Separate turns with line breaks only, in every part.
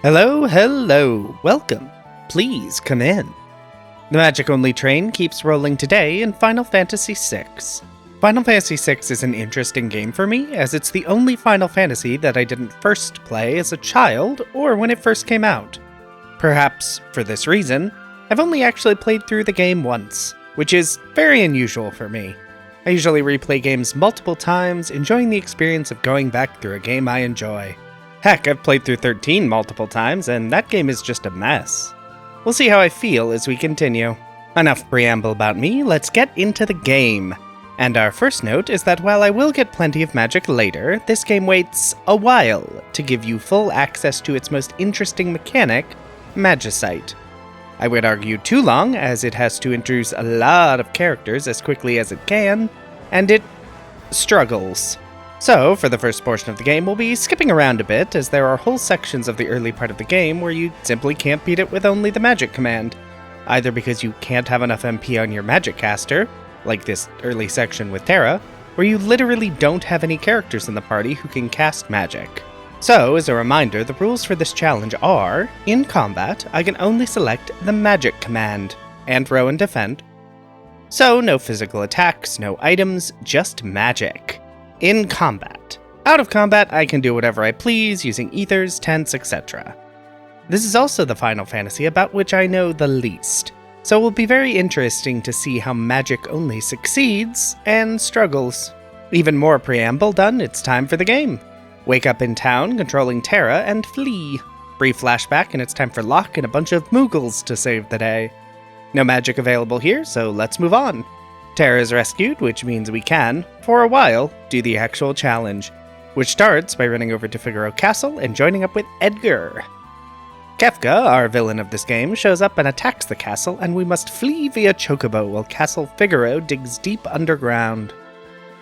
Hello, hello, welcome. Please come in. The magic-only train keeps rolling today in Final Fantasy VI. Final Fantasy VI is an interesting game for me, as it's the only Final Fantasy that I didn't first play as a child or when it first came out. Perhaps, for this reason, I've only actually played through the game once, which is very unusual for me. I usually replay games multiple times, enjoying the experience of going back through a game I enjoy. Heck, I've played through 13 multiple times, and that game is just a mess. We'll see how I feel as we continue. Enough preamble about me, let's get into the game. And our first note is that while I will get plenty of magic later, this game waits a while to give you full access to its most interesting mechanic, Magicite. I would argue too long, as it has to introduce a lot of characters as quickly as it can, and it struggles. So, for the first portion of the game, we'll be skipping around a bit, as there are whole sections of the early part of the game where you simply can't beat it with only the magic command, either because you can't have enough MP on your magic caster, like this early section with Terra, or you literally don't have any characters in the party who can cast magic. So, as a reminder, the rules for this challenge are, in combat, I can only select the magic command, and throw and defend. So, no physical attacks, no items, just magic. In combat. Out of combat, I can do whatever I please, using ethers, tents, etc. This is also the Final Fantasy about which I know the least, so it will be very interesting to see how magic only succeeds and struggles. Even more preamble done, it's time for the game. Wake up in town, controlling Terra, and flee. Brief flashback, and it's time for Locke and a bunch of Moogles to save the day. No magic available here, so let's move on. Terra is rescued, which means we can, for a while, do the actual challenge, which starts by running over to Figaro Castle and joining up with Edgar. Kefka, our villain of this game, shows up and attacks the castle, and we must flee via Chocobo while Castle Figaro digs deep underground.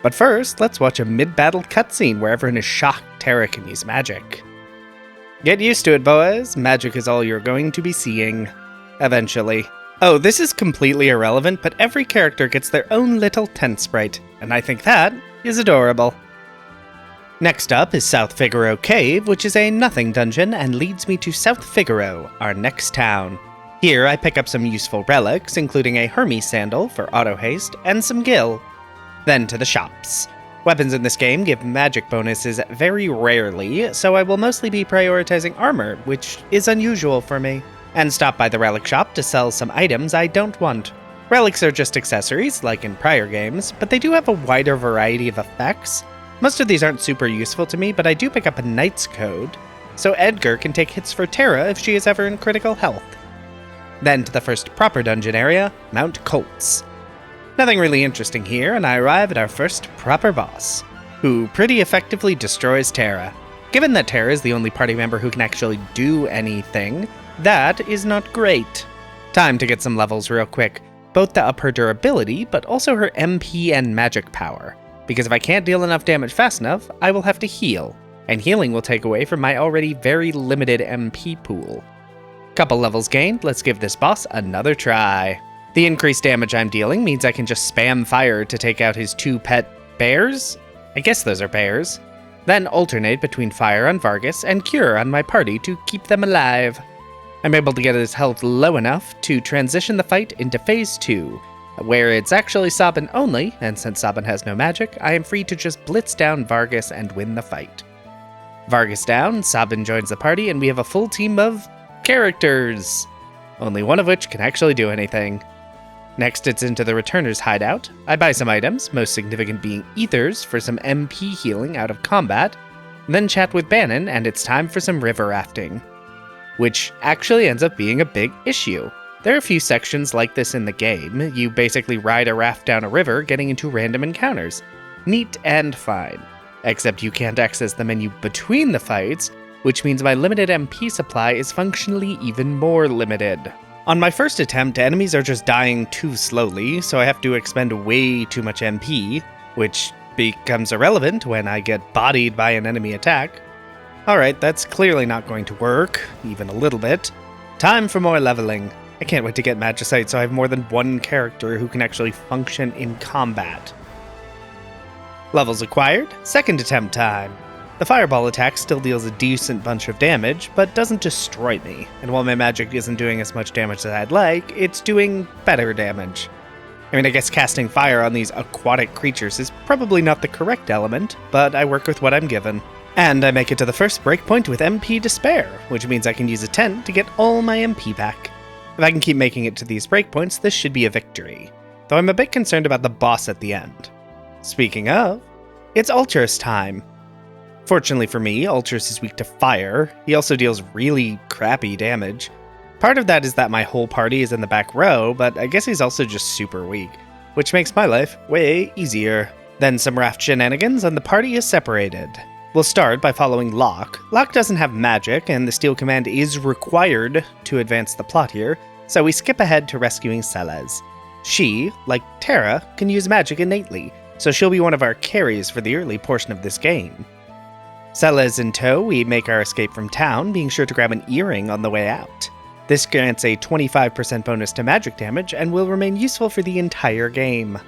But first, let's watch a mid-battle cutscene where everyone is shocked Terra can use magic. Get used to it, boys. Magic is all you're going to be seeing. Eventually. Oh, this is completely irrelevant, but every character gets their own little tent sprite, and I think that is adorable. Next up is South Figaro Cave, which is a nothing dungeon and leads me to South Figaro, our next town. Here I pick up some useful relics, including a Hermes sandal for auto haste and some gil. Then to the shops. Weapons in this game give magic bonuses very rarely, so I will mostly be prioritizing armor, which is unusual for me. And stop by the relic shop to sell some items I don't want. Relics are just accessories, like in prior games, but they do have a wider variety of effects. Most of these aren't super useful to me, but I do pick up a Knight's Code, so Edgar can take hits for Terra if she is ever in critical health. Then to the first proper dungeon area, Mount Colts. Nothing really interesting here, and I arrive at our first proper boss, who pretty effectively destroys Terra. Given that Terra is the only party member who can actually do anything, that is not great. Time to get some levels real quick, both to up her durability, but also her MP and magic power, because if I can't deal enough damage fast enough, I will have to heal, and healing will take away from my already very limited MP pool. Couple levels gained, let's give this boss another try. The increased damage I'm dealing means I can just spam fire to take out his two pet bears? I guess those are bears. Then alternate between fire on Vargas and cure on my party to keep them alive. I'm able to get his health low enough to transition the fight into Phase 2, where it's actually Sabin only, and since Sabin has no magic, I am free to just blitz down Vargas and win the fight. Vargas down, Sabin joins the party, and we have a full team of characters, only one of which can actually do anything. Next, it's into the Returner's hideout. I buy some items, most significant being ethers for some MP healing out of combat, then chat with Bannon, and it's time for some river rafting, which actually ends up being a big issue. There are a few sections like this in the game. You basically ride a raft down a river, getting into random encounters. Neat and fine. Except you can't access the menu between the fights, which means my limited MP supply is functionally even more limited. On my first attempt, enemies are just dying too slowly, so I have to expend way too much MP, which becomes irrelevant when I get bodied by an enemy attack. Alright, that's clearly not going to work, even a little bit. Time for more leveling. I can't wait to get Magicite so I have more than one character who can actually function in combat. Levels acquired, second attempt time. The fireball attack still deals a decent bunch of damage, but doesn't destroy me, and while my magic isn't doing as much damage as I'd like, it's doing better damage. I mean, I guess casting fire on these aquatic creatures is probably not the correct element, but I work with what I'm given. And I make it to the first breakpoint with MP to spare, which means I can use a tent to get all my MP back. If I can keep making it to these breakpoints, this should be a victory, though I'm a bit concerned about the boss at the end. Speaking of, it's Ultra's time. Fortunately for me, Ultras is weak to fire. He also deals really crappy damage. Part of that is that my whole party is in the back row, but I guess he's also just super weak, which makes my life way easier. Then some raft shenanigans and the party is separated. We'll start by following Locke. Locke doesn't have magic, and the Steel Command is required to advance the plot here, so we skip ahead to rescuing Celes. She, like Terra, can use magic innately, so she'll be one of our carries for the early portion of this game. Celes in tow, we make our escape from town, being sure to grab an earring on the way out. This grants a 25% bonus to magic damage and will remain useful for the entire game.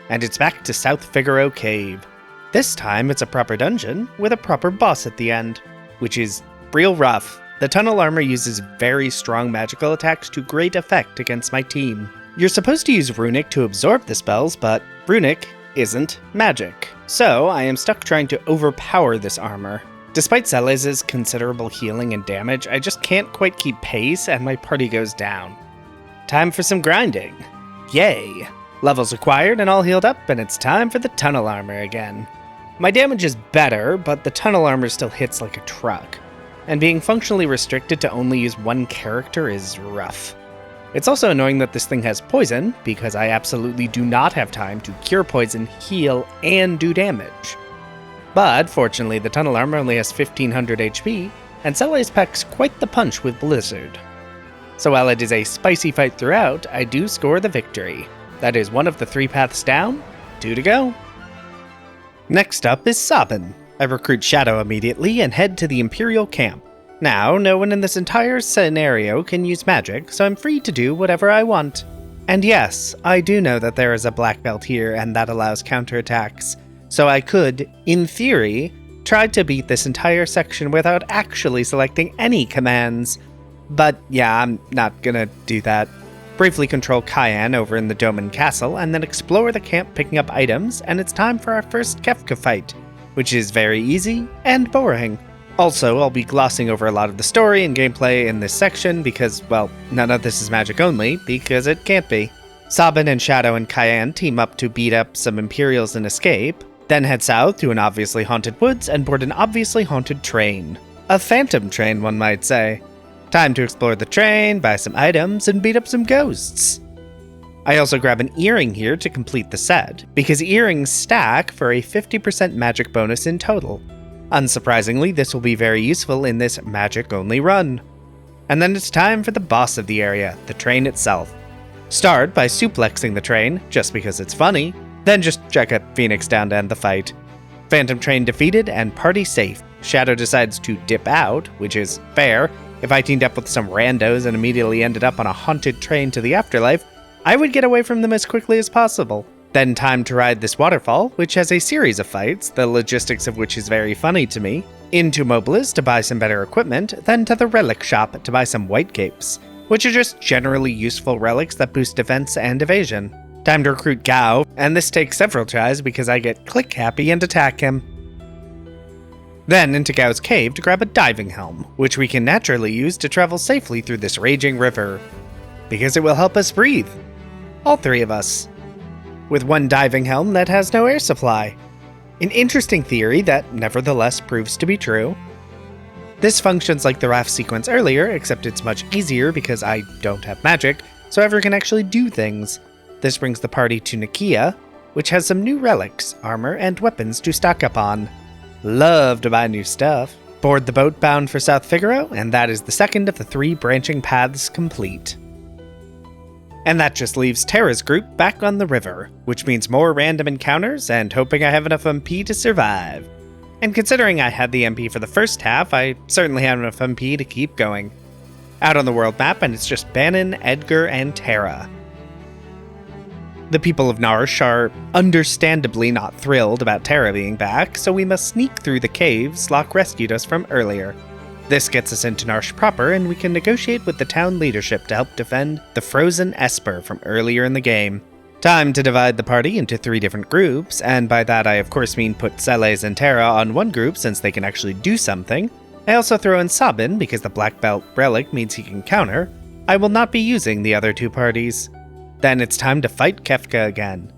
And it's back to South Figaro Cave. This time it's a proper dungeon with a proper boss at the end, which is real rough. The tunnel armor uses very strong magical attacks to great effect against my team. You're supposed to use Runic to absorb the spells, but Runic isn't magic. So I am stuck trying to overpower this armor. Despite Celes' considerable healing and damage, I just can't quite keep pace and my party goes down. Time for some grinding. Yay! Levels acquired and all healed up, and it's time for the tunnel armor again. My damage is better, but the tunnel armor still hits like a truck, and being functionally restricted to only use one character is rough. It's also annoying that this thing has poison, because I absolutely do not have time to cure poison, heal, and do damage. But fortunately, the tunnel armor only has 1500 HP, and Celes packs quite the punch with Blizzard. So while it is a spicy fight throughout, I do score the victory. That is one of the 3 paths down, 2 to go. Next up is Sabin. I recruit Shadow immediately and head to the Imperial camp. Now, no one in this entire scenario can use magic, so I'm free to do whatever I want. And yes, I do know that there is a black belt here and that allows counterattacks, so I could, in theory, try to beat this entire section without actually selecting any commands. But yeah, I'm not gonna do that. Briefly control Cayenne over in the Doman Castle, and then explore the camp picking up items, and it's time for our first Kefka fight, which is very easy and boring. Also, I'll be glossing over a lot of the story and gameplay in this section because, well, none of this is magic only, because it can't be. Sabin and Shadow and Cayenne team up to beat up some Imperials and escape, then head south to an obviously haunted woods and board an obviously haunted train. A phantom train, one might say. Time to explore the train, buy some items, and beat up some ghosts. I also grab an earring here to complete the set, because earrings stack for a 50% magic bonus in total. Unsurprisingly, this will be very useful in this magic-only run. And then it's time for the boss of the area, the train itself. Start by suplexing the train, just because it's funny, then just check out Phoenix down to end the fight. Phantom train defeated and party safe. Shadow decides to dip out, which is fair. If I teamed up with some randos and immediately ended up on a haunted train to the afterlife, I would get away from them as quickly as possible. Then time to ride this waterfall, which has a series of fights, the logistics of which is very funny to me, into Mobilis to buy some better equipment, then to the relic shop to buy some white capes, which are just generally useful relics that boost defense and evasion. Time to recruit Gao, and this takes several tries because I get click happy and attack him. Then into Gao's cave to grab a diving helm, which we can naturally use to travel safely through this raging river, because it will help us breathe. All 3 of us. With one diving helm that has no air supply. An interesting theory that nevertheless proves to be true. This functions like the raft sequence earlier, except it's much easier because I don't have magic, so everyone can actually do things. This brings the party to Nikia, which has some new relics, armor, and weapons to stock up on. Love to buy new stuff. Board the boat bound for South Figaro, and that is the second of the 3 branching paths complete. And that just leaves Terra's group back on the river, which means more random encounters and hoping I have enough MP to survive. And considering I had the MP for the first half, I certainly have enough MP to keep going. Out on the world map, and it's just Bannon, Edgar, and Terra. The people of Narsh are understandably not thrilled about Terra being back, so we must sneak through the caves Locke rescued us from earlier. This gets us into Narsh proper, and we can negotiate with the town leadership to help defend the frozen Esper from earlier in the game. Time to divide the party into 3 different groups, and by that I of course mean put Celes and Terra on one group since they can actually do something. I also throw in Sabin because the Black Belt relic means he can counter. I will not be using the other 2 parties. Then it's time to fight Kefka again.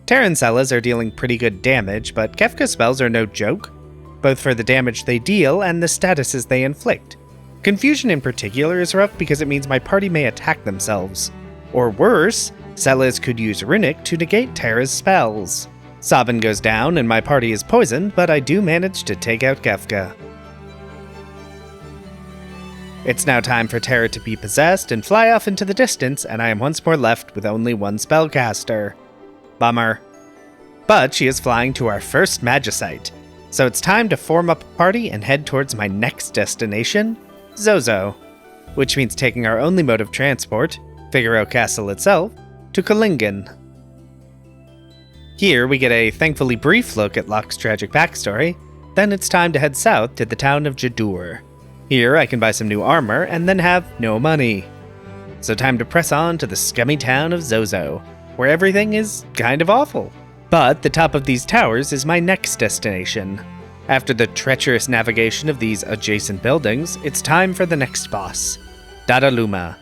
Terra and Celes are dealing pretty good damage, but Kefka's spells are no joke, both for the damage they deal and the statuses they inflict. Confusion in particular is rough because it means my party may attack themselves. Or worse, Celes could use Runic to negate Terra's spells. Sabin goes down and my party is poisoned, but I do manage to take out Kefka. It's now time for Terra to be possessed and fly off into the distance, and I am once more left with only one spellcaster. Bummer. But she is flying to our first Magicite, so it's time to form up a party and head towards my next destination, Zozo, which means taking our only mode of transport, Figaro Castle itself, to Kalingen. Here we get a thankfully brief look at Locke's tragic backstory, then it's time to head south to the town of Jadur. Here I can buy some new armor and then have no money. So time to press on to the scummy town of Zozo, where everything is kind of awful. But the top of these towers is my next destination. After the treacherous navigation of these adjacent buildings, it's time for the next boss, Dadaluma,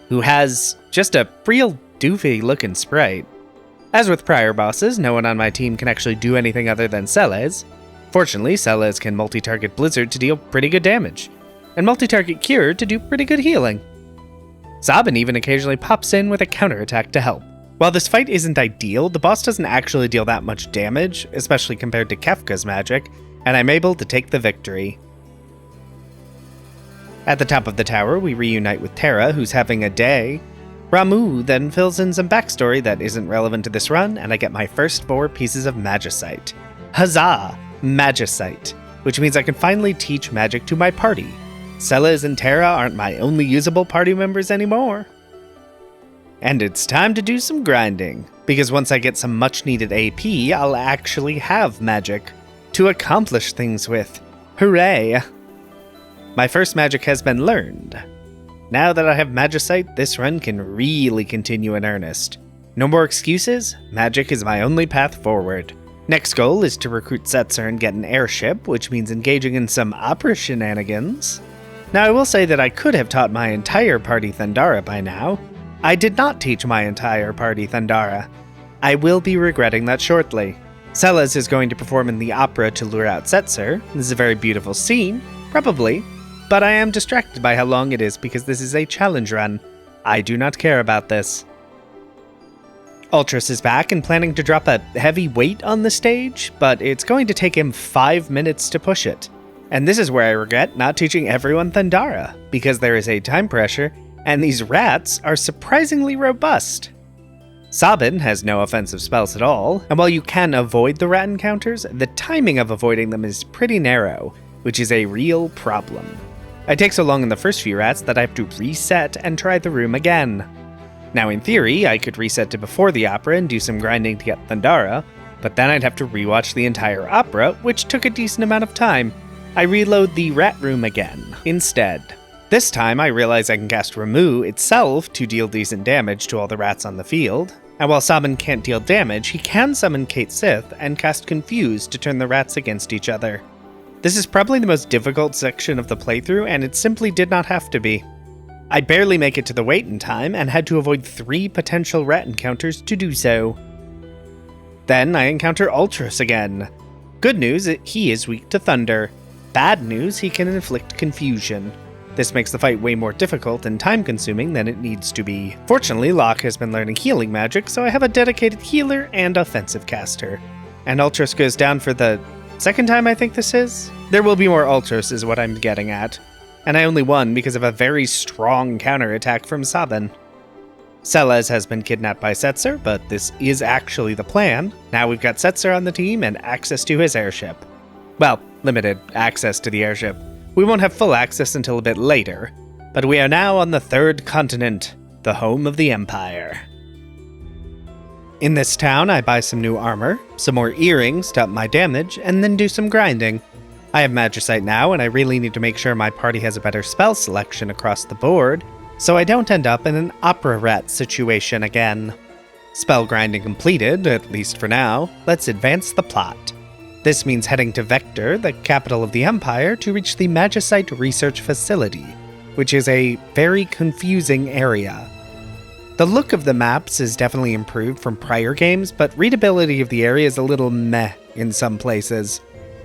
who has just a real doofy looking sprite. As with prior bosses, no one on my team can actually do anything other than Celes. Fortunately, Celes can multi-target Blizzard to deal pretty good damage, and multi-target Cure to do pretty good healing. Sabin even occasionally pops in with a counterattack to help. While this fight isn't ideal, the boss doesn't actually deal that much damage, especially compared to Kefka's magic, and I'm able to take the victory. At the top of the tower, we reunite with Terra, who's having a day. Ramu then fills in some backstory that isn't relevant to this run, and I get my first 4 pieces of Magicite. Huzzah! Magicite, which means I can finally teach magic to my party. Celes and Terra aren't my only usable party members anymore. And it's time to do some grinding, because once I get some much needed AP, I'll actually have magic to accomplish things with. Hooray! My first magic has been learned. Now that I have Magicite, this run can really continue in earnest. No more excuses, magic is my only path forward. Next goal is to recruit Setzer and get an airship, which means engaging in some opera shenanigans. Now I will say that I could have taught my entire party Thundara by now. I did not teach my entire party Thundara. I will be regretting that shortly. Celes is going to perform in the opera to lure out Setzer. This is a very beautiful scene, probably, but I am distracted by how long it is because this is a challenge run. I do not care about this. Ultras is back and planning to drop a heavy weight on the stage, but it's going to take him 5 minutes to push it. And this is where I regret not teaching everyone Thundara, because there is a time pressure, and these rats are surprisingly robust. Sabin has no offensive spells at all, and while you can avoid the rat encounters, the timing of avoiding them is pretty narrow, which is a real problem. I take so long in the first few rats that I have to reset and try the room again. Now in theory, I could reset to before the opera and do some grinding to get Thundara, but then I'd have to rewatch the entire opera, which took a decent amount of time. I reload the rat room again, instead. This time I realize I can cast Ramu itself to deal decent damage to all the rats on the field, and while Sabin can't deal damage, he can summon Kate Sith and cast Confuse to turn the rats against each other. This is probably the most difficult section of the playthrough, and it simply did not have to be. I barely make it to the wait in time, and had to avoid 3 potential rat encounters to do so. Then I encounter Ultras again. Good news, he is weak to thunder. Bad news, he can inflict confusion. This makes the fight way more difficult and time-consuming than it needs to be. Fortunately, Locke has been learning healing magic, so I have a dedicated healer and offensive caster. And Ultras goes down for the second time I think this is? There will be more Ultras is what I'm getting at. And I only won because of a very strong counterattack from Sabin. Celes has been kidnapped by Setzer, but this is actually the plan. Now we've got Setzer on the team and access to his airship. Well, limited access to the airship. We won't have full access until a bit later, but we are now on the 3rd continent, the home of the Empire. In this town, I buy some new armor, some more earrings to up my damage, and then do some grinding. I have Magicite now, and I really need to make sure my party has a better spell selection across the board, so I don't end up in an opera rat situation again. Spell grinding completed, at least for now. Let's advance the plot. This means heading to Vector, the capital of the Empire, to reach the Magicite Research Facility, which is a very confusing area. The look of the maps is definitely improved from prior games, but readability of the area is a little meh in some places.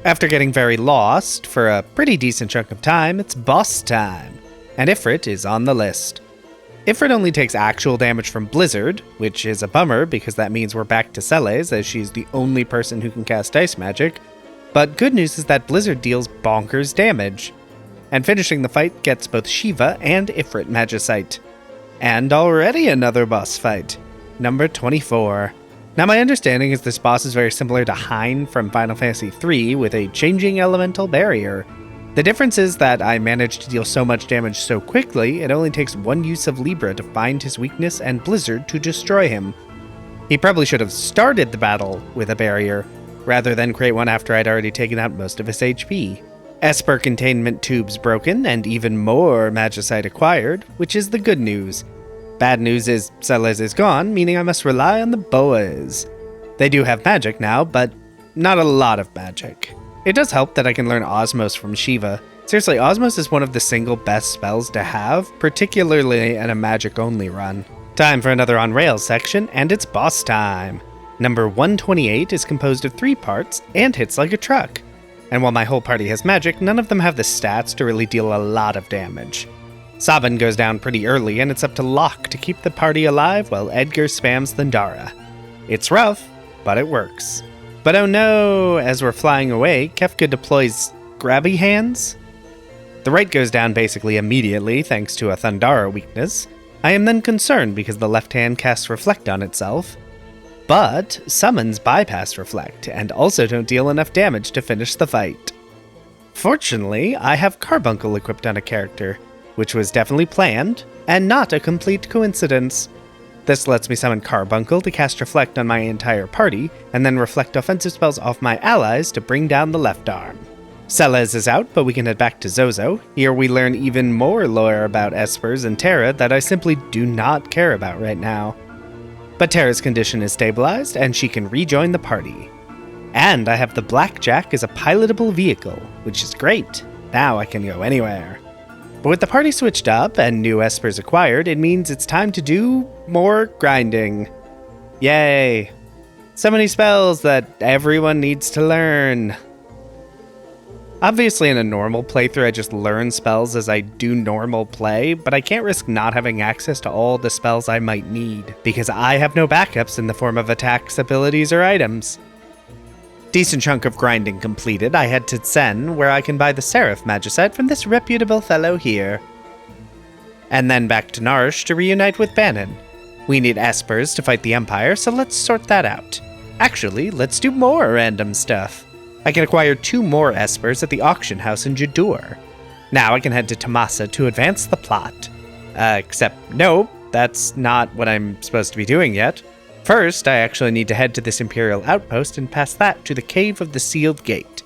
After getting very lost for a pretty decent chunk of time, it's boss time, and Ifrit is on the list. Ifrit only takes actual damage from Blizzard, which is a bummer because that means we're back to Celes, as she's the only person who can cast ice magic, but good news is that Blizzard deals bonkers damage, and finishing the fight gets both Shiva and Ifrit Magicite. And already another boss fight, number 24. Now my understanding is this boss is very similar to Hein from Final Fantasy III with a changing elemental barrier. The difference is that I managed to deal so much damage so quickly, it only takes one use of Libra to find his weakness and Blizzard to destroy him. He probably should have started the battle with a barrier, rather than create one after I'd already taken out most of his HP. Esper containment tubes broken, and even more Magicite acquired, which is the good news. Bad news is Celes is gone, meaning I must rely on the boas. They do have magic now, but not a lot of magic. It does help that I can learn Osmos from Shiva. Seriously, Osmos is one of the single best spells to have, particularly in a magic-only run. Time for another on rails section, and it's boss time. Number 128 is composed of 3 parts and hits like a truck. And while my whole party has magic, none of them have the stats to really deal a lot of damage. Sabin goes down pretty early, and it's up to Locke to keep the party alive while Edgar spams Thundara. It's rough, but it works. But oh no, as we're flying away, Kefka deploys Grabby Hands. The right goes down basically immediately thanks to a Thundara weakness. I am then concerned because the left hand casts Reflect on itself, but summons Bypass Reflect, and also don't deal enough damage to finish the fight. Fortunately, I have Carbuncle equipped on a character, which was definitely planned, and not a complete coincidence. This lets me summon Carbuncle to cast Reflect on my entire party, and then reflect offensive spells off my allies to bring down the left arm. Celes is out, but we can head back to Zozo. Here we learn even more lore about Espers and Terra that I simply do not care about right now. But Terra's condition is stabilized, and she can rejoin the party. And I have the Blackjack as a pilotable vehicle, which is great. Now I can go anywhere. But with the party switched up and new Espers acquired, it means it's time to do more grinding. Yay! So many spells that everyone needs to learn. Obviously in a normal playthrough I just learn spells as I do normal play, but I can't risk not having access to all the spells I might need, because I have no backups in the form of attacks, abilities, or items. Decent chunk of grinding completed, I head to Tsen, where I can buy the Seraph Magicite from this reputable fellow here. And then back to Narsh to reunite with Bannon. We need Espers to fight the Empire, so let's sort that out. Actually, let's do more random stuff. I can acquire 2 more Espers at the auction house in Jadur. Now I can head to Tamasa to advance the plot. Except, no, that's not what I'm supposed to be doing yet. First, I actually need to head to this Imperial outpost and pass that to the Cave of the Sealed Gate.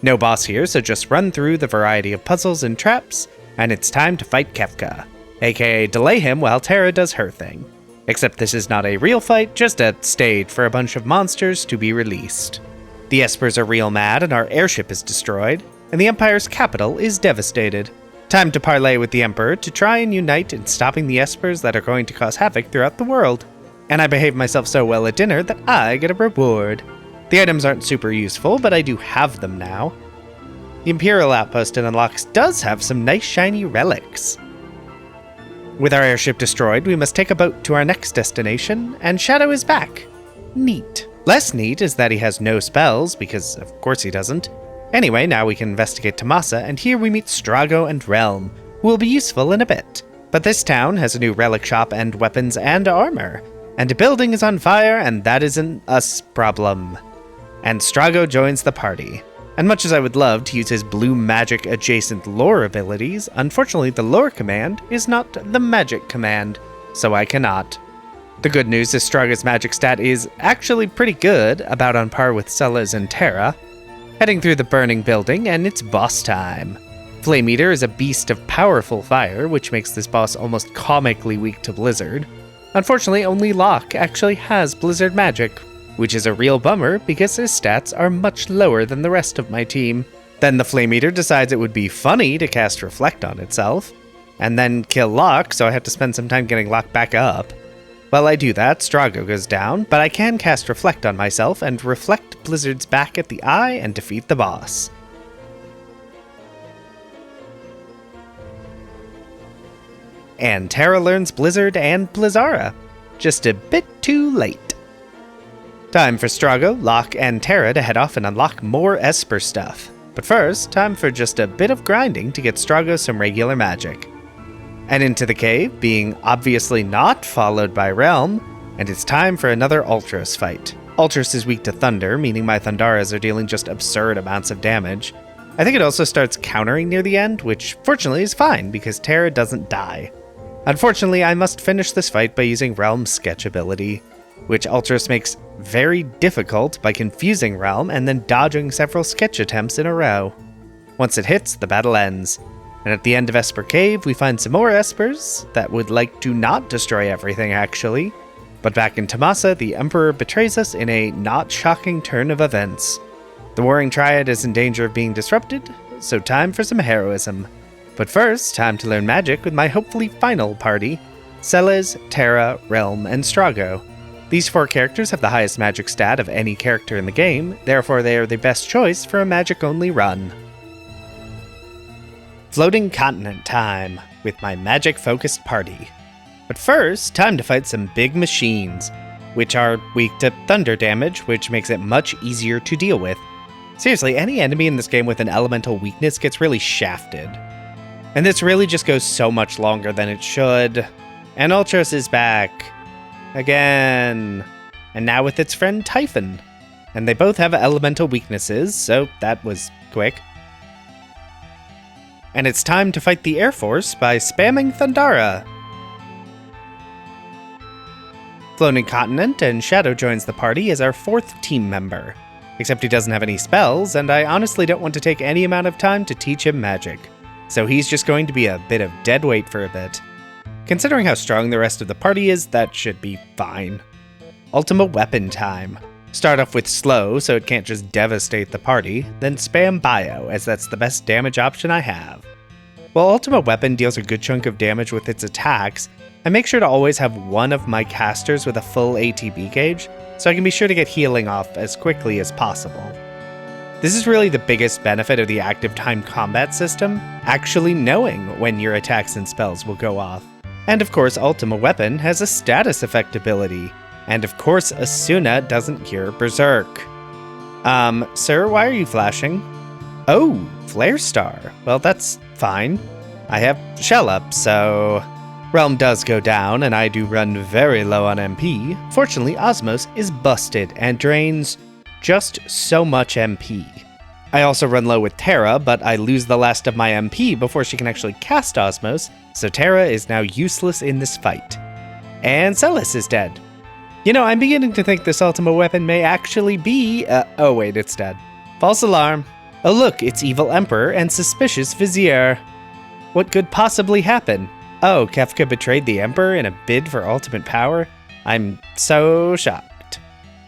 No boss here, so just run through the variety of puzzles and traps, and it's time to fight Kefka, aka delay him while Terra does her thing. Except this is not a real fight, just a stage for a bunch of monsters to be released. The Espers are real mad and our airship is destroyed, and the Empire's capital is devastated. Time to parley with the Emperor to try and unite in stopping the Espers that are going to cause havoc throughout the world. And I behave myself so well at dinner that I get a reward. The items aren't super useful, but I do have them now. The Imperial outpost in Unlocks does have some nice shiny relics. With our airship destroyed, we must take a boat to our next destination, and Shadow is back. Neat. Less neat is that he has no spells, because of course he doesn't. Anyway, now we can investigate Tamasa, and here we meet Strago and Realm, who will be useful in a bit. But this town has a new relic shop and weapons and armor. And a building is on fire, and that is an us problem. And Strago joins the party. And much as I would love to use his blue magic adjacent lore abilities, unfortunately the lore command is not the magic command, so I cannot. The good news is Straga's magic stat is actually pretty good, about on par with Celes and Terra. Heading through the burning building, and it's boss time. Flame Eater is a beast of powerful fire, which makes this boss almost comically weak to Blizzard. Unfortunately, only Locke actually has Blizzard magic, which is a real bummer because his stats are much lower than the rest of my team. Then the Flame Eater decides it would be funny to cast Reflect on itself, and then kill Locke, so I have to spend some time getting Locke back up. While I do that, Strago goes down, but I can cast Reflect on myself and reflect Blizzard's back at the eye and defeat the boss. And Terra learns Blizzard and Blizzara, just a bit too late. Time for Strago, Locke, and Terra to head off and unlock more Esper stuff. But first, time for just a bit of grinding to get Strago some regular magic. And into the cave, being obviously not followed by Realm, and it's time for another Ultros fight. Ultros is weak to Thunder, meaning my Thundaras are dealing just absurd amounts of damage. I think it also starts countering near the end, which fortunately is fine, because Terra doesn't die. Unfortunately, I must finish this fight by using Realm's sketch ability, which Ultros makes very difficult by confusing Realm and then dodging several sketch attempts in a row. Once it hits, the battle ends. And at the end of Esper Cave, we find some more Espers that would like to not destroy everything, actually. But back in Tamasa, the Emperor betrays us in a not shocking turn of events. The Warring Triad is in danger of being disrupted, so time for some heroism. But first, time to learn magic with my hopefully final party, Celes, Terra, Realm, and Strago. These 4 characters have the highest magic stat of any character in the game, therefore they are the best choice for a magic-only run. Floating Continent time, with my magic-focused party. But first, time to fight some big machines, which are weak to thunder damage, which makes it much easier to deal with. Seriously, any enemy in this game with an elemental weakness gets really shafted. And this really just goes so much longer than it should. And Ultros is back. Again. And now with its friend Typhon. And they both have elemental weaknesses, so that was quick. And it's time to fight the Air Force by spamming Thundara. Floating Continent, and Shadow joins the party as our 4th team member. Except he doesn't have any spells, and I honestly don't want to take any amount of time to teach him magic. So he's just going to be a bit of dead weight for a bit. Considering how strong the rest of the party is, that should be fine. Ultima Weapon time. Start off with slow, so it can't just devastate the party, then spam bio, as that's the best damage option I have. While Ultima Weapon deals a good chunk of damage with its attacks, I make sure to always have one of my casters with a full ATB gauge, so I can be sure to get healing off as quickly as possible. This is really the biggest benefit of the active time combat system, actually knowing when your attacks and spells will go off. And of course, Ultima Weapon has a status effect ability. And of course, Asuna doesn't cure Berserk. Sir, why are you flashing? Oh, Flare Star. Well, that's fine. I have Shell up, so... Realm does go down, and I do run very low on MP. Fortunately, Osmos is busted and drains just so much MP. I also run low with Terra, but I lose the last of my MP before she can actually cast Osmos, so Terra is now useless in this fight. And Celes is dead. You know, I'm beginning to think this Ultima Weapon may actually be... oh wait, it's dead. False alarm. Oh look, it's Evil Emperor and Suspicious Vizier. What could possibly happen? Oh, Kefka betrayed the Emperor in a bid for ultimate power? I'm so shocked.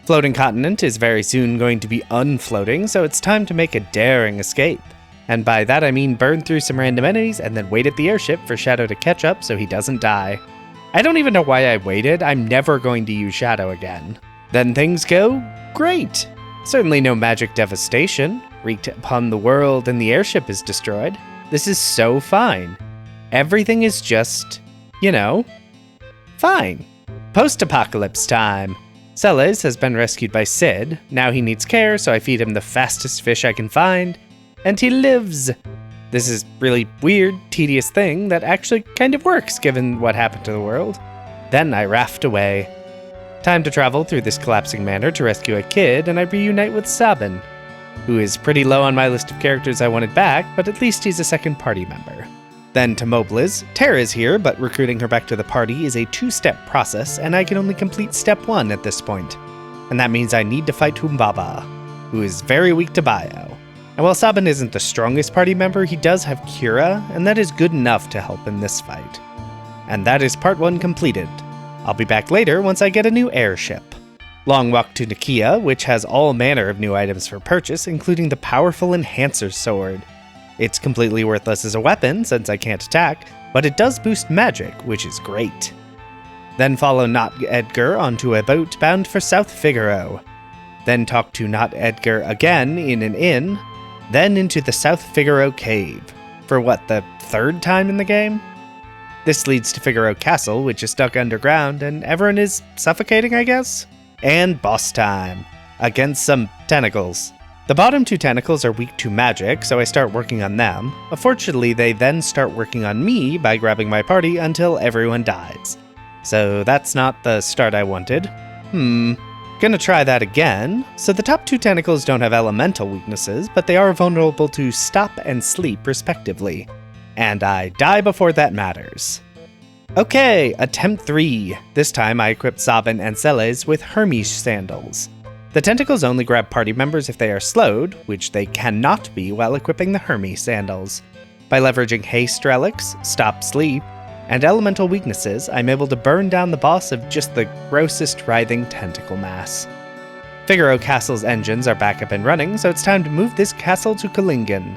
Floating Continent is very soon going to be unfloating, so it's time to make a daring escape. And by that I mean burn through some random enemies and then wait at the airship for Shadow to catch up so he doesn't die. I don't even know why I waited. I'm never going to use Shadow again. Then things go great. Certainly no magic devastation wreaked upon the world and the airship is destroyed. This is so fine. Everything is just, you know, fine. Post-apocalypse time. Celes has been rescued by Sid. Now he needs care, so I feed him the fastest fish I can find. And he lives. This is really weird, tedious thing that actually kind of works given what happened to the world. Then I raft away. Time to travel through this collapsing manor to rescue a kid, and I reunite with Sabin, who is pretty low on my list of characters I wanted back, but at least he's a second party member. Then to Mobliz, Terra is here, but recruiting her back to the party is a 2-step process, and I can only complete step 1 at this point. And that means I need to fight Humbaba, who is very weak to bio. And while Sabin isn't the strongest party member, he does have Cura, and that is good enough to help in this fight. And that is part 1 completed. I'll be back later once I get a new airship. Long walk to Nakia, which has all manner of new items for purchase, including the powerful Enhancer Sword. It's completely worthless as a weapon, since I can't attack, but it does boost magic, which is great. Then follow Not Edgar onto a boat bound for South Figaro. Then talk to Not Edgar again in an inn, then into the South Figaro Cave. For what, the 3rd time in the game? This leads to Figaro Castle, which is stuck underground, and everyone is suffocating, I guess? And boss time. Against some tentacles. The bottom 2 tentacles are weak to magic, so I start working on them. Unfortunately, they then start working on me by grabbing my party until everyone dies. So that's not the start I wanted. Gonna try that again. So the top 2 tentacles don't have elemental weaknesses, but they are vulnerable to stop and sleep respectively. And I die before that matters. Okay, attempt 3. This time I equipped Sabin and Celes with Hermes sandals. The tentacles only grab party members if they are slowed, which they cannot be while equipping the Hermes sandals. By leveraging haste relics, stop sleep, and elemental weaknesses, I'm able to burn down the boss of just the grossest writhing tentacle mass. Figaro Castle's engines are back up and running, so it's time to move this castle to Kalingen.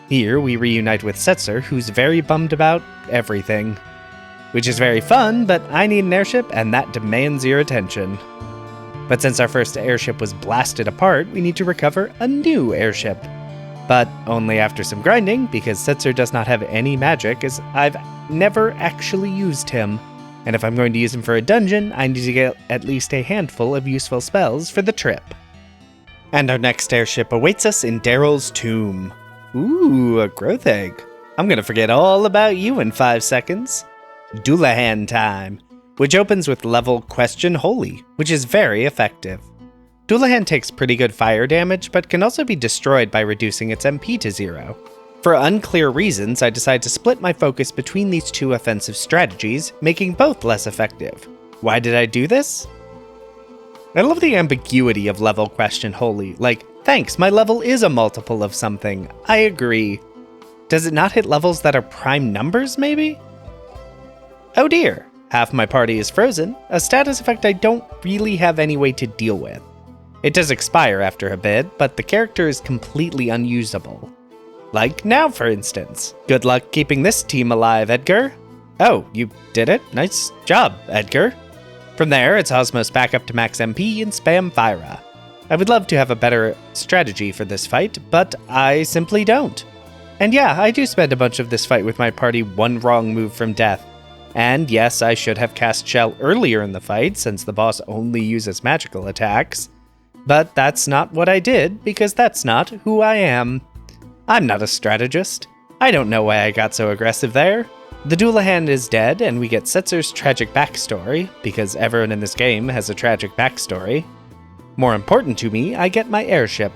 Here we reunite with Setzer, who's very bummed about everything. Which is very fun, but I need an airship, and that demands your attention. But since our first airship was blasted apart, we need to recover a new airship. But only after some grinding, because Setzer does not have any magic, as I've never actually used him. And if I'm going to use him for a dungeon, I need to get at least a handful of useful spells for the trip. And our next airship awaits us in Daryl's tomb. Ooh, a growth egg. I'm gonna forget all about you in 5 seconds. Doulahan time, which opens with level Question Holy, which is very effective. Doulahan takes pretty good fire damage, but can also be destroyed by reducing its MP to 0. For unclear reasons, I decide to split my focus between these 2 offensive strategies, making both less effective. Why did I do this? I love the ambiguity of level Question Holy, like, thanks, my level is a multiple of something, I agree. Does it not hit levels that are prime numbers, maybe? Oh dear, half my party is frozen, a status effect I don't really have any way to deal with. It does expire after a bit, but the character is completely unusable. Like now, for instance. Good luck keeping this team alive, Edgar. Oh, you did it? Nice job, Edgar. From there, it's Osmos back up to max MP and spam Fyra. I would love to have a better strategy for this fight, but I simply don't. And yeah, I do spend a bunch of this fight with my party 1 wrong move from death. And yes, I should have cast Shell earlier in the fight, since the boss only uses magical attacks. But that's not what I did, because that's not who I am. I'm not a strategist. I don't know why I got so aggressive there. The Doulahan is dead, and we get Setzer's tragic backstory, because everyone in this game has a tragic backstory. More important to me, I get my airship.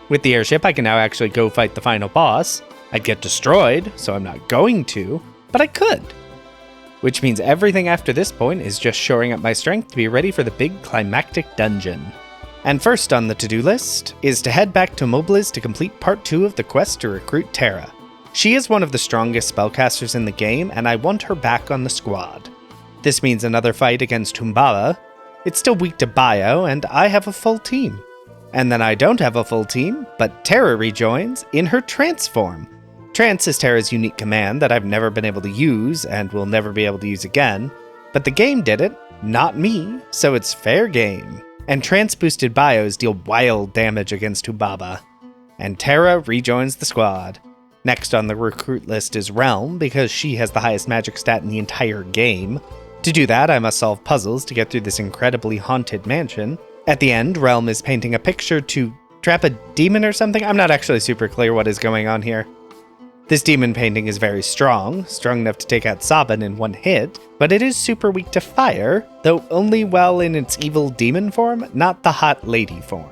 With the airship, I can now actually go fight the final boss. I'd get destroyed, so I'm not going to, but I could. Which means everything after this point is just shoring up my strength to be ready for the big climactic dungeon. And first on the to-do list is to head back to Mobliz to complete part 2 of the quest to recruit Terra. She is one of the strongest spellcasters in the game, and I want her back on the squad. This means another fight against Humbaba. It's still weak to bio, and I have a full team. And then I don't have a full team, but Terra rejoins in her trance form. Trance is Terra's unique command that I've never been able to use, and will never be able to use again. But the game did it, not me, so it's fair game. And trance-boosted bios deal wild damage against Humbaba. And Terra rejoins the squad. Next on the recruit list is Realm, because she has the highest magic stat in the entire game. To do that, I must solve puzzles to get through this incredibly haunted mansion. At the end, Realm is painting a picture to trap a demon or something. I'm not actually super clear what is going on here. This demon painting is very strong enough to take out Sabin in 1 hit, but it is super weak to fire, though only while in its evil demon form, not the hot lady form.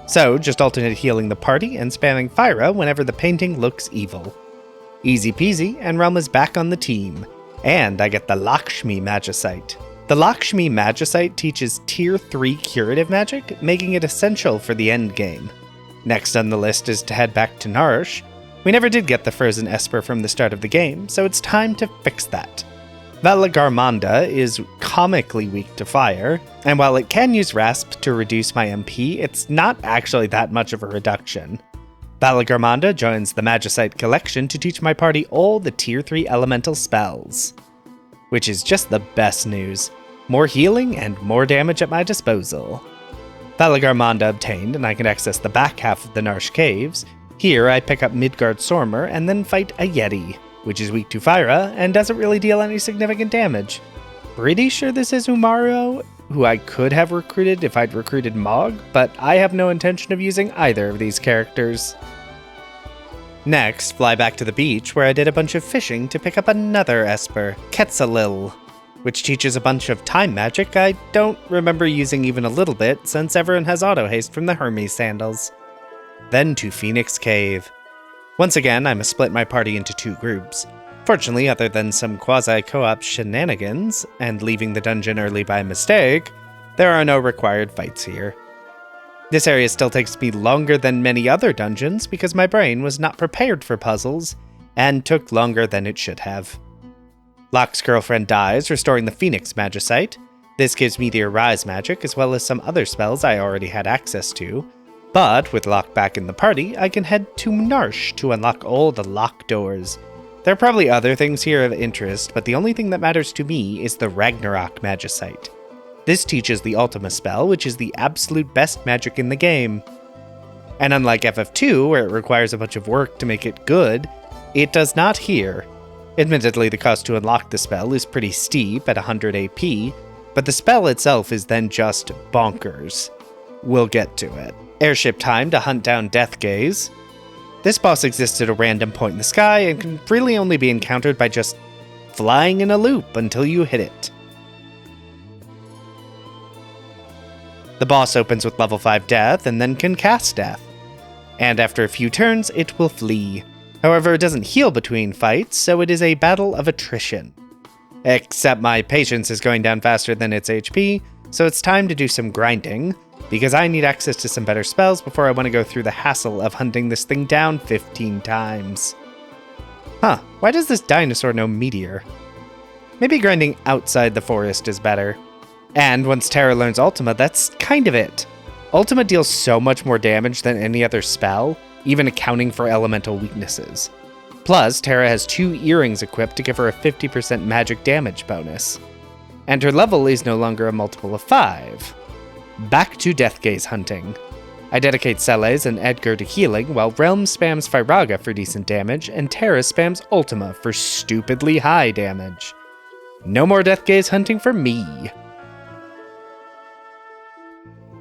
So, just alternate healing the party and spamming Fyra whenever the painting looks evil. Easy peasy, and Realm is back on the team. And I get the Lakshmi Magicite. The Lakshmi Magicite teaches Tier 3 curative magic, making it essential for the endgame. Next on the list is to head back to Narshe. We never did get the Frozen Esper from the start of the game, so it's time to fix that. Valagarmanda is comically weak to fire, and while it can use Rasp to reduce my MP, it's not actually that much of a reduction. Valagarmanda joins the Magicite collection to teach my party all the Tier 3 elemental spells. Which is just the best news. More healing and more damage at my disposal. Valagarmanda obtained, and I can access the back half of the Narshe Caves. Here I pick up Midgard Sormer and then fight a Yeti, which is weak to Fyra and doesn't really deal any significant damage. Pretty sure this is Umaro, who I could have recruited if I'd recruited Mog, but I have no intention of using either of these characters. Next, fly back to the beach where I did a bunch of fishing to pick up another Esper, Quetzalil, which teaches a bunch of time magic I don't remember using even a little bit since everyone has auto haste from the Hermes sandals. Then to Phoenix Cave. Once again, I must split my party into 2 groups. Fortunately, other than some quasi-co-op shenanigans and leaving the dungeon early by mistake, there are no required fights here. This area still takes me longer than many other dungeons because my brain was not prepared for puzzles and took longer than it should have. Locke's girlfriend dies, restoring the Phoenix Magicite. This gives me the Arise magic as well as some other spells I already had access to. But with Locke back in the party, I can head to Narshe to unlock all the lock doors. There are probably other things here of interest, but the only thing that matters to me is the Ragnarok Magicite. This teaches the Ultima spell, which is the absolute best magic in the game. And unlike FF2, where it requires a bunch of work to make it good, it does not here. Admittedly, the cost to unlock the spell is pretty steep at 100 AP, but the spell itself is then just bonkers. We'll get to it. Airship time to hunt down Deathgaze. This boss exists at a random point in the sky and can really only be encountered by just flying in a loop until you hit it. The boss opens with level 5 Death and then can cast Death. And after a few turns, it will flee. However, it doesn't heal between fights, so it is a battle of attrition. Except my patience is going down faster than its HP, so it's time to do some grinding, because I need access to some better spells before I want to go through the hassle of hunting this thing down 15 times. Huh, why does this dinosaur know Meteor? Maybe grinding outside the forest is better. And once Terra learns Ultima, that's kind of it. Ultima deals so much more damage than any other spell, even accounting for elemental weaknesses. Plus, Terra has 2 earrings equipped to give her a 50% magic damage bonus. And her level is no longer a multiple of 5. Back to Deathgaze hunting. I dedicate Celes and Edgar to healing, while Realm spams Firaga for decent damage, and Terra spams Ultima for stupidly high damage. No more Deathgaze hunting for me.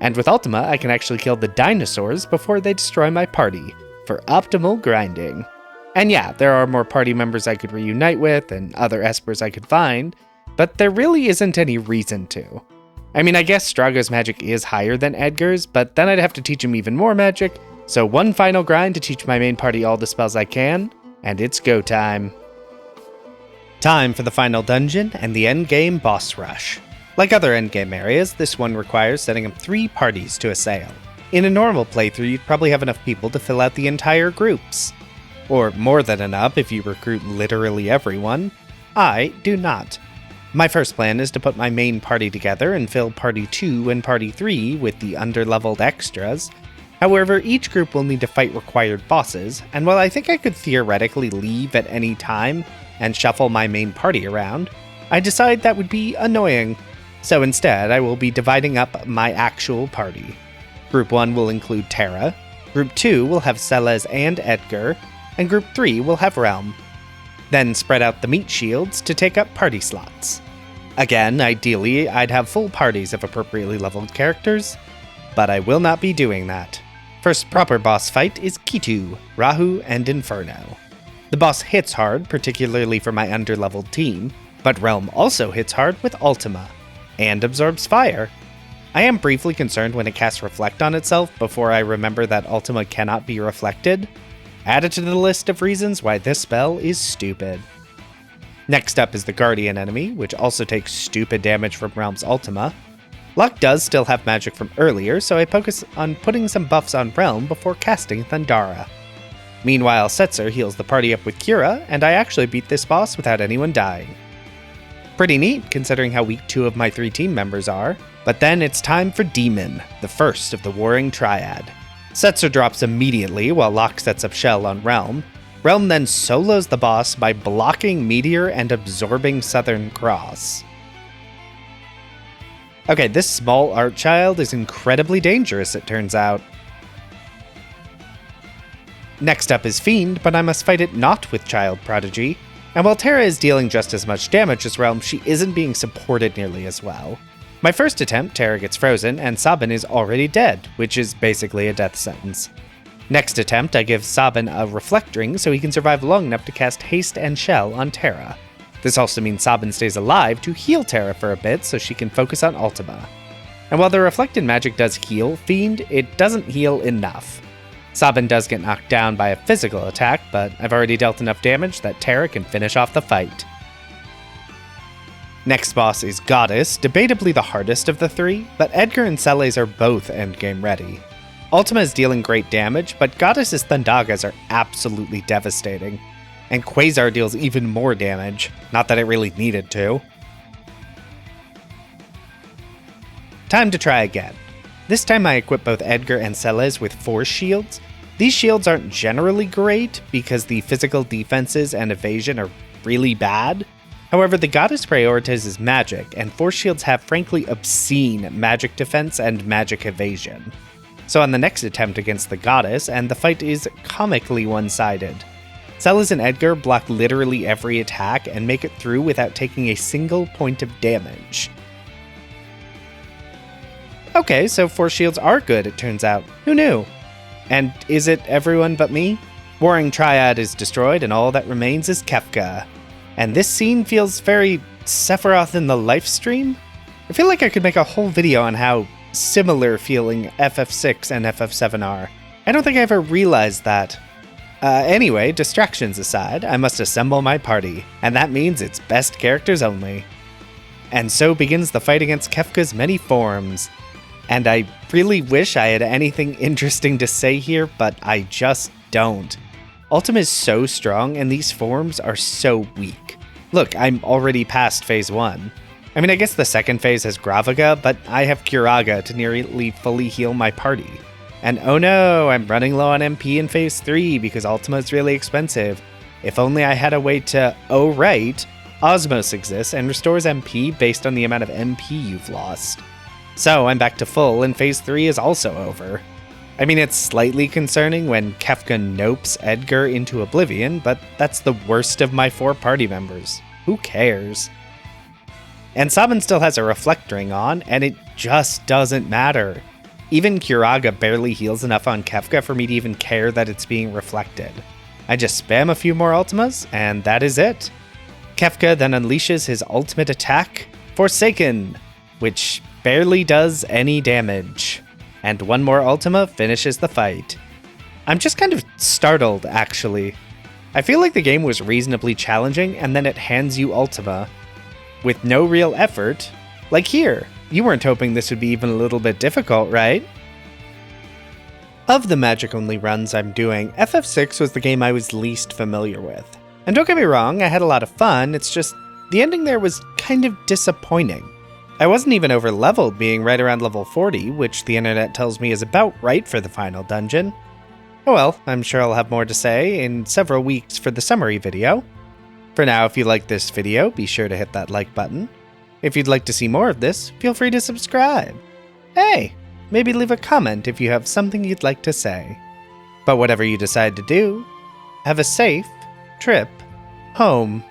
And with Ultima, I can actually kill the dinosaurs before they destroy my party, for optimal grinding. And yeah, there are more party members I could reunite with, and other Espers I could find, but there really isn't any reason to. I mean, I guess Strago's magic is higher than Edgar's, but then I'd have to teach him even more magic, so one final grind to teach my main party all the spells I can, and it's go time. Time for the final dungeon and the endgame boss rush. Like other endgame areas, this one requires setting up 3 parties to assail. In a normal playthrough, you'd probably have enough people to fill out the entire groups. Or more than enough if you recruit literally everyone. I do not. My first plan is to put my main party together and fill Party 2 and Party 3 with the underleveled extras. However, each group will need to fight required bosses, and while I think I could theoretically leave at any time and shuffle my main party around, I decide that would be annoying. So instead, I will be dividing up my actual party. Group 1 will include Terra, Group 2 will have Celes and Edgar, and Group 3 will have Realm. Then spread out the meat shields to take up party slots. Again, ideally, I'd have full parties of appropriately leveled characters, but I will not be doing that. First proper boss fight is Kitu, Rahu, and Inferno. The boss hits hard, particularly for my underleveled team, but Realm also hits hard with Ultima, and absorbs fire. I am briefly concerned when it casts Reflect on itself before I remember that Ultima cannot be reflected. Added to the list of reasons why this spell is stupid. Next up is the Guardian enemy, which also takes stupid damage from Realm's Ultima. Luck does still have magic from earlier, so I focus on putting some buffs on Realm before casting Thundara. Meanwhile, Setzer heals the party up with Cura, and I actually beat this boss without anyone dying. Pretty neat, considering how weak 2 of my 3 team members are. But then it's time for Demon, the first of the Warring Triad. Setzer drops immediately while Locke sets up Shell on Realm. Realm then solos the boss by blocking Meteor and absorbing Southern Cross. Okay, this small art child is incredibly dangerous, it turns out. Next up is Fiend, but I must fight it not with Child Prodigy. And while Terra is dealing just as much damage as Realm, she isn't being supported nearly as well. My first attempt, Terra gets frozen, and Sabin is already dead, which is basically a death sentence. Next attempt, I give Sabin a Reflect Ring so he can survive long enough to cast Haste and Shell on Terra. This also means Sabin stays alive to heal Terra for a bit so she can focus on Ultima. And while the Reflected magic does heal Fiend, it doesn't heal enough. Sabin does get knocked down by a physical attack, but I've already dealt enough damage that Terra can finish off the fight. Next boss is Goddess, debatably the hardest of the 3, but Edgar and Celes are both endgame ready. Ultima is dealing great damage, but Goddess's Thundagas are absolutely devastating. And Quasar deals even more damage, not that it really needed to. Time to try again. This time I equip both Edgar and Celes with Force Shields. These shields aren't generally great because the physical defenses and evasion are really bad. However, the Goddess prioritizes magic, and Force Shields have frankly obscene magic defense and magic evasion. So on the next attempt against the Goddess, and the fight is comically one-sided. Celes and Edgar block literally every attack and make it through without taking a single point of damage. Okay, so Force Shields are good, it turns out. Who knew? And is it everyone but me? Warring Triad is destroyed, and all that remains is Kefka. And this scene feels very Sephiroth in the Lifestream? I feel like I could make a whole video on how similar feeling FF6 and FF7 are. I don't think I ever realized that. Anyway, distractions aside, I must assemble my party, and that means it's best characters only. And so begins the fight against Kefka's many forms. And I really wish I had anything interesting to say here, but I just don't. Ultima is so strong, and these forms are so weak. Look, I'm already past phase 1. I mean, I guess the second phase has Gravaga, but I have Curaga to nearly fully heal my party. And oh no, I'm running low on MP in phase 3 because Ultima is really expensive. If only I had a way to, oh right, Osmos exists and restores MP based on the amount of MP you've lost. So I'm back to full, and phase 3 is also over. I mean, it's slightly concerning when Kefka nopes Edgar into oblivion, but that's the worst of my 4 party members. Who cares? And Sabin still has a Reflect Ring on, and it just doesn't matter. Even Curaga barely heals enough on Kefka for me to even care that it's being reflected. I just spam a few more Ultimas, and that is it. Kefka then unleashes his ultimate attack, Forsaken, which barely does any damage. And one more Ultima finishes the fight. I'm just kind of startled, actually. I feel like the game was reasonably challenging, and then it hands you Ultima. With no real effort. Like here, you weren't hoping this would be even a little bit difficult, right? Of the magic-only runs I'm doing, FF6 was the game I was least familiar with. And don't get me wrong, I had a lot of fun, it's just the ending there was kind of disappointing. I wasn't even over-leveled, being right around level 40, which the internet tells me is about right for the final dungeon. Oh well, I'm sure I'll have more to say in several weeks for the summary video. For now, if you like this video, be sure to hit that like button. If you'd like to see more of this, feel free to subscribe. Hey, maybe leave a comment if you have something you'd like to say. But whatever you decide to do, have a safe trip home.